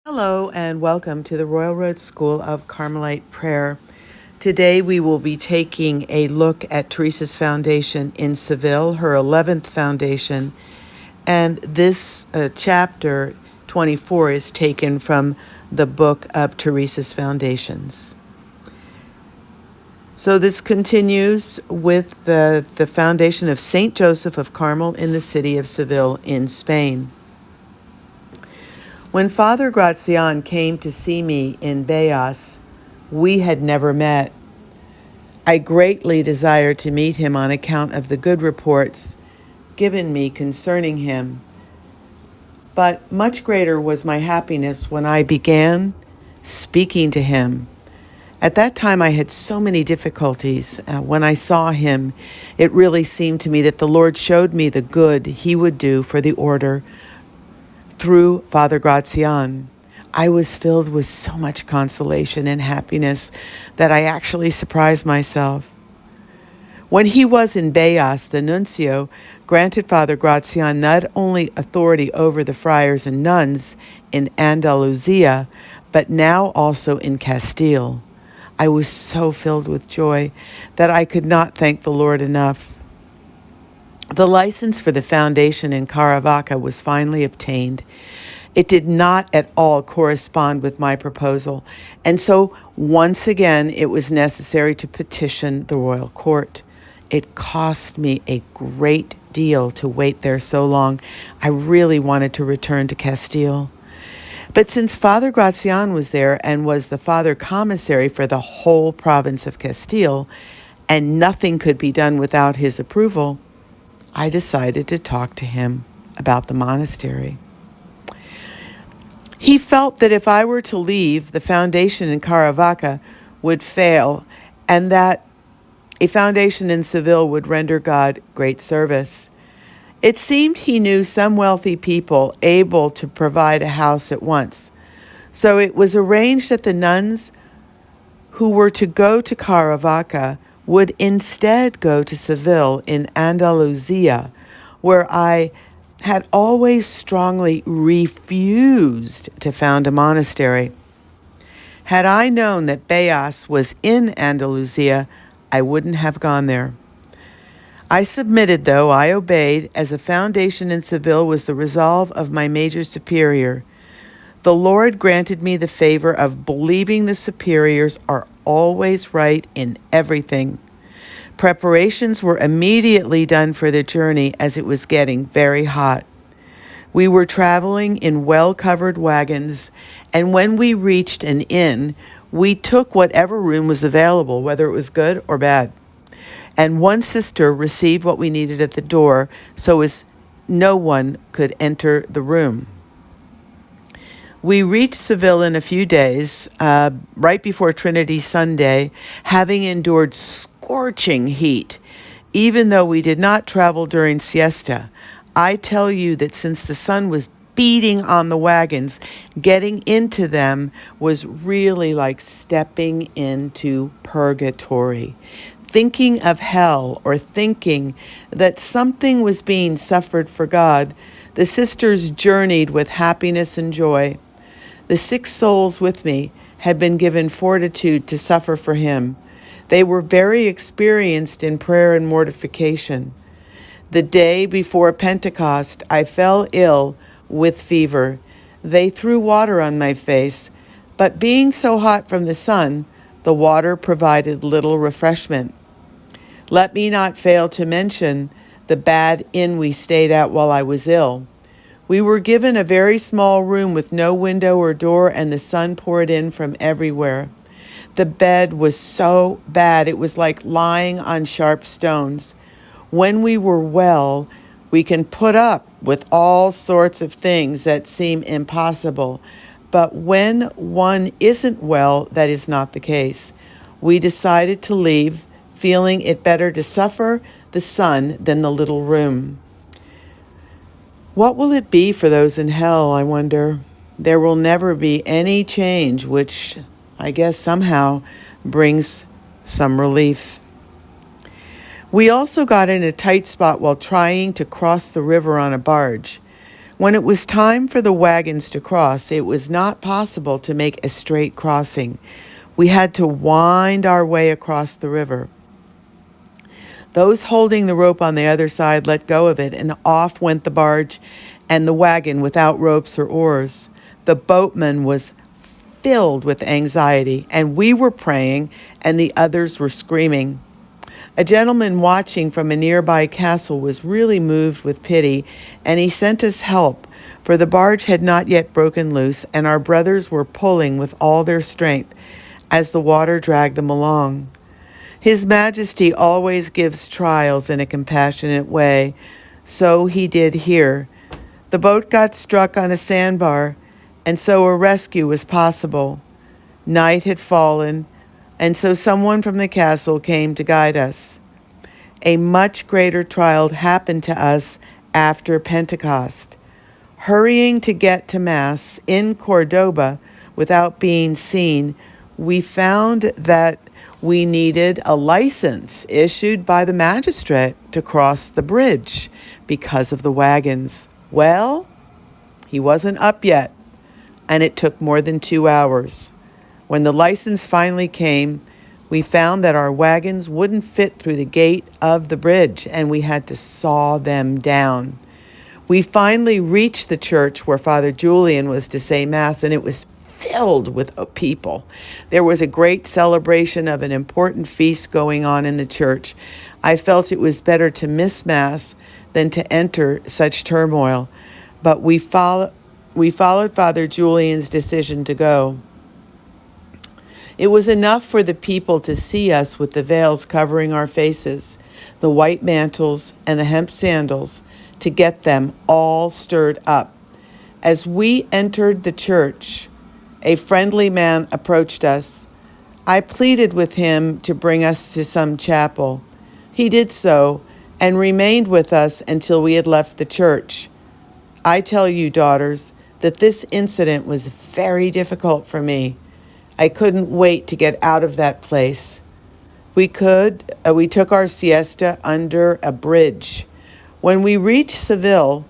Hello and welcome to the Royal Road School of Carmelite Prayer. Today we will be taking a look at Teresa's foundation in Seville, her 11th foundation, and this chapter 24 is taken from the book of Teresa's Foundations. So this continues with the foundation of St. Joseph of Carmel in the city of Seville in Spain. When Father Gracian came to see me in Beas, we had never met. I greatly desired to meet him on account of the good reports given me concerning him. But much greater was my happiness when I began speaking to him. At that time, I had so many difficulties. When I saw him, it really seemed to me that the Lord showed me the good he would do for the order through Father Gracian. I was filled with so much consolation and happiness that I actually surprised myself. When he was in Beas, the nuncio granted Father Gracian not only authority over the friars and nuns in Andalusia, but now also in Castile. I was so filled with joy that I could not thank the Lord enough. The license for the foundation in Caravaca was finally obtained. It did not at all correspond with my proposal, and so once again it was necessary to petition the royal court. It cost me a great deal to wait there so long. I really wanted to return to Castile. But since Father Gracian was there and was the Father Commissary for the whole province of Castile, and nothing could be done without his approval, I decided to talk to him about the monastery. He felt that if I were to leave, the foundation in Caravaca would fail, and that a foundation in Seville would render God great service. It seemed he knew some wealthy people able to provide a house at once. So it was arranged that the nuns who were to go to Caravaca would instead go to Seville in Andalusia, where I had always strongly refused to found a monastery. Had I known that Beas was in Andalusia, I wouldn't have gone there. I submitted, though I obeyed, as a foundation in Seville was the resolve of my major superior. The Lord granted me the favor of believing the superiors are always right in everything. Preparations were immediately done for the journey as it was getting very hot. We were traveling in well-covered wagons, and when we reached an inn, we took whatever room was available, whether it was good or bad. And one sister received what we needed at the door, so as no one could enter the room. We reached Seville in a few days, right before Trinity Sunday, having endured scorching heat, even though we did not travel during siesta. I tell you that since the sun was beating on the wagons, getting into them was really like stepping into purgatory. Thinking of hell or thinking that something was being suffered for God, the sisters journeyed with happiness and joy. The 6 souls with me had been given fortitude to suffer for him. They were very experienced in prayer and mortification. The day before Pentecost, I fell ill with fever. They threw water on my face, but being so hot from the sun, the water provided little refreshment. Let me not fail to mention the bad inn we stayed at while I was ill. We were given a very small room with no window or door, and the sun poured in from everywhere. The bed was so bad it was like lying on sharp stones. When we were well, we can put up with all sorts of things that seem impossible. But when one isn't well, that is not the case. We decided to leave, feeling it better to suffer the sun than the little room. What will it be for those in hell, I wonder? There will never be any change, which I guess somehow brings some relief. We also got in a tight spot while trying to cross the river on a barge. When it was time for the wagons to cross, it was not possible to make a straight crossing. We had to wind our way across the river. Those holding the rope on the other side let go of it, and off went the barge and the wagon without ropes or oars. The boatman was filled with anxiety, and we were praying, and the others were screaming. A gentleman watching from a nearby castle was really moved with pity, and he sent us help, for the barge had not yet broken loose, and our brothers were pulling with all their strength as the water dragged them along. His Majesty always gives trials in a compassionate way, so he did here. The boat got struck on a sandbar, and so a rescue was possible. Night had fallen, and so someone from the castle came to guide us. A much greater trial happened to us after Pentecost. Hurrying to get to Mass in Cordoba without being seen, we found that we needed a license issued by the magistrate to cross the bridge because of the wagons. Well, he wasn't up yet, and it took more than 2 hours. When the license finally came, we found that our wagons wouldn't fit through the gate of the bridge, and we had to saw them down. We finally reached the church where Father Julian was to say Mass, and it was filled with people. There was a great celebration of an important feast going on in the church. I felt it was better to miss Mass than to enter such turmoil, but we followed Father Julian's decision to go. It was enough for the people to see us with the veils covering our faces, the white mantles, and the hemp sandals to get them all stirred up. As we entered the church, a friendly man approached us. I pleaded with him to bring us to some chapel. He did so and remained with us until we had left the church. I tell you, daughters, that this incident was very difficult for me. I couldn't wait to get out of that place. We took our siesta under a bridge. When we reached Seville,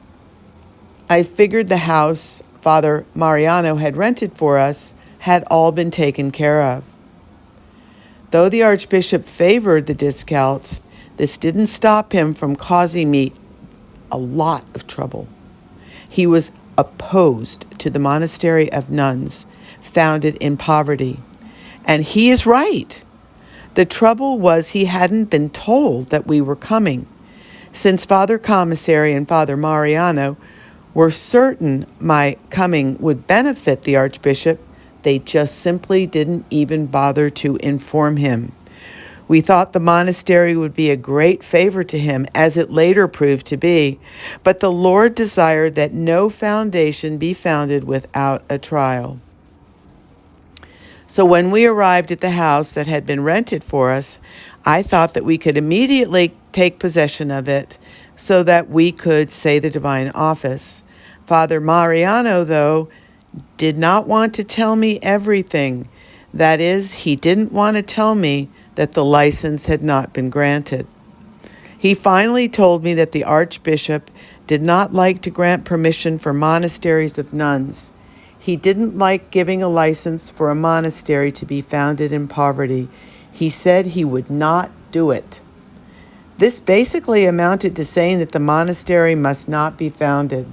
I figured the house Father Mariano had rented for us had all been taken care of. Though the Archbishop favored the Discalced, this didn't stop him from causing me a lot of trouble. He was opposed to the monastery of nuns founded in poverty, and he is right. The trouble was he hadn't been told that we were coming. Since Father Commissary and Father Mariano were certain my coming would benefit the Archbishop, they just simply didn't even bother to inform him. We thought the monastery would be a great favor to him, as it later proved to be, but the Lord desired that no foundation be founded without a trial. So when we arrived at the house that had been rented for us, I thought that we could immediately take possession of it so that we could say the divine office. Father Mariano, though, did not want to tell me everything. That is, he didn't want to tell me that the license had not been granted. He finally told me that the Archbishop did not like to grant permission for monasteries of nuns. He didn't like giving a license for a monastery to be founded in poverty. He said he would not do it. This basically amounted to saying that the monastery must not be founded.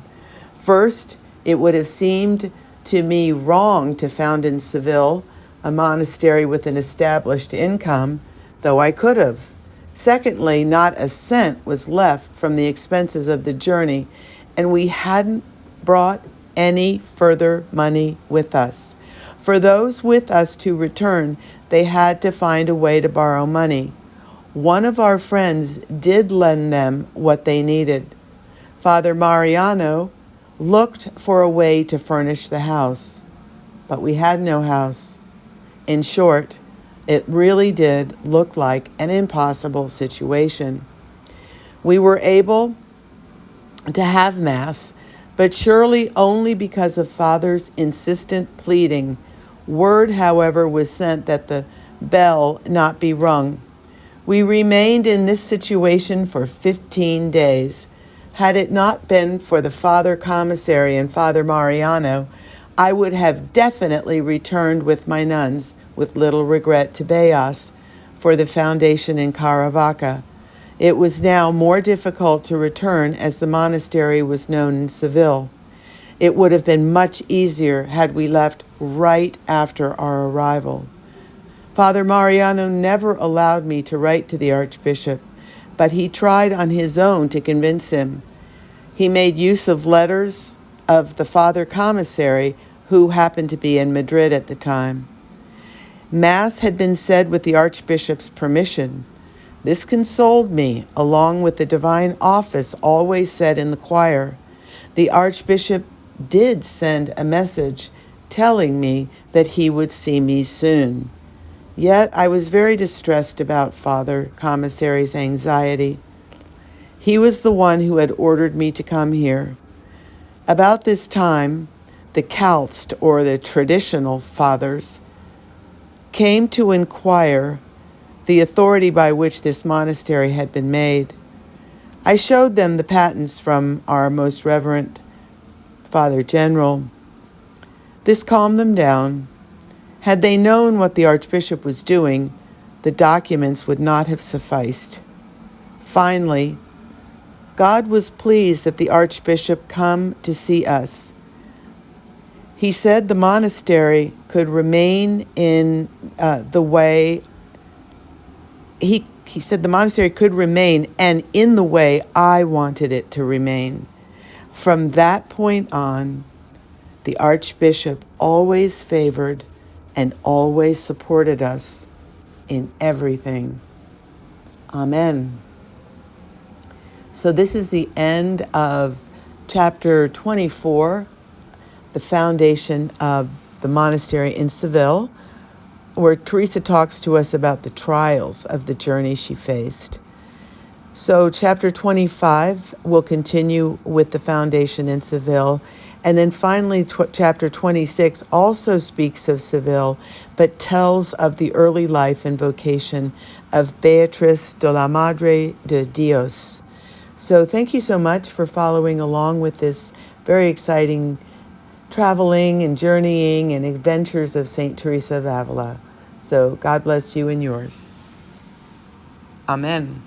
First, it would have seemed to me wrong to found in Seville a monastery with an established income, though I could have. Secondly, not a cent was left from the expenses of the journey, and we hadn't brought any further money with us. For those with us to return, they had to find a way to borrow money. One of our friends did lend them what they needed. Father Mariano looked for a way to furnish the house, but we had no house. In short, it really did look like an impossible situation. We were able to have Mass, but surely only because of Father's insistent pleading. Word, however, was sent that the bell not be rung. We remained in this situation for 15 days. Had it not been for the Father Commissary and Father Mariano, I would have definitely returned with my nuns, with little regret, to Beas for the foundation in Caravaca. It was now more difficult to return as the monastery was known in Seville. It would have been much easier had we left right after our arrival. Father Mariano never allowed me to write to the Archbishop, but he tried on his own to convince him. He made use of letters of the Father Commissary, who happened to be in Madrid at the time. Mass had been said with the Archbishop's permission. This consoled me, along with the divine office always said in the choir. The Archbishop did send a message telling me that he would see me soon. Yet I was very distressed about Father Commissary's anxiety. He was the one who had ordered me to come here. About this time, the Calst, or the traditional fathers, came to inquire the authority by which this monastery had been made. I showed them the patents from our most reverend Father General. This calmed them down. Had they known what the Archbishop was doing, the documents would not have sufficed. Finally, God was pleased that the Archbishop come to see us. He said the monastery could remain in the way he said the monastery could remain and in the way I wanted it to remain. From that point on, the Archbishop always favored and always supported us in everything. Amen. So this is the end of chapter 24, the foundation of the monastery in Seville, where Teresa talks to us about the trials of the journey she faced. So chapter 25 will continue with the foundation in Seville. And then finally, chapter 26 also speaks of Seville, but tells of the early life and vocation of Beatriz de la Madre de Dios. So thank you so much for following along with this very exciting traveling and journeying and adventures of St. Teresa of Avila. So God bless you and yours. Amen.